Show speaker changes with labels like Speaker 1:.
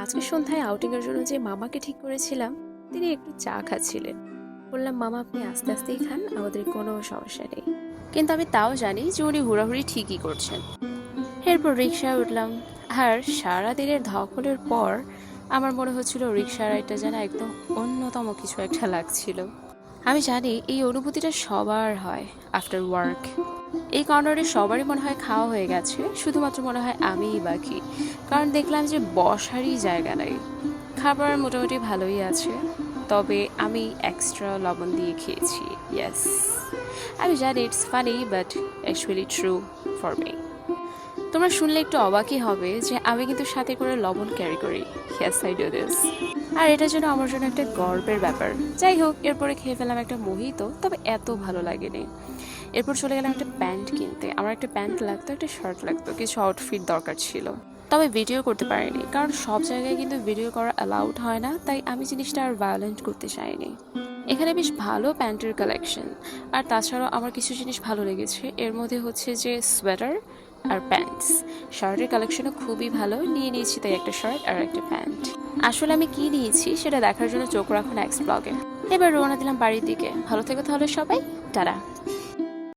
Speaker 1: আজকে সন্ধ্যায় আউটিং এর জন্য যে মামাকে ঠিক করেছিলাম তিনি একটু চা খাচ্ছিলেন। বললাম, মামা আপনি আস্তে আস্তেই খান, আমাদের কোনো সমস্যা নেই। কিন্তু আমি তাও জানি যে উনি হুড়াহুড়ি ঠিকই করছেন। এরপর রিক্সায় উঠলাম। আর সারাদিনের ধকলের পর আমার মনে হচ্ছিল রিক্সা রাইডটা যেন একদম অন্যতম কিছু একটা লাগছিল। আমি জানি এই অনুভূতিটা সবার হয় আফটার ওয়ার্ক। এই কর্নারে সবারই মনে হয় খাওয়া হয়ে গেছে, শুধুমাত্র মনে হয় আমিই বাকি। কারণ দেখলাম যে বসারই জায়গা নাই। খাবার মোটামুটি ভালোই আছে, তবে আমি এক্সট্রা লবণ দিয়ে খেয়েছি। ইয়েস, আমি জানি it's funny but actually true for me. তোমরা শুনলে একটু অবাকই হবে যে আমি কিন্তু সাথে করে লবণ ক্যারি করি। Yes, I do this. আর এটা যেন আমার জন্য একটা গর্বের ব্যাপার। যাই হোক, এরপরে খেয়ে ফেলাম একটা মোহিতো, তবে এত ভালো লাগেনি। এরপর চলে গেলাম একটা প্যান্ট কিনতে। আমার একটা প্যান্ট লাগতো, একটা শার্ট লাগতো, কিছু আউটফিট দরকার ছিল। তবে ভিডিও করতে পারিনি, কারণ সব জায়গায় কিন্তু ভিডিও করা অ্যালাউড হয় না, তাই আমি জিনিসটা আর ভায়োলেন্ট করতে চাইনি। এখানে বেশ ভালো প্যান্টের কালেকশন। আর তাছাড়াও আমার কিছু জিনিস ভালো লেগেছে, এর মধ্যে হচ্ছে যে সোয়েটার আর প্যান্টস। শার্টের কালেকশনও খুবই ভালো, নিয়ে নিয়েছি তাই একটা শার্ট আর একটা প্যান্ট। আসলে আমি কি নিয়েছি সেটা দেখার জন্য চোখ রাখুন নেক্সট ব্লগে। এবার রওনা দিলাম বাড়ির দিকে। ভালো থেকো তাহলে সবাই, টাটা।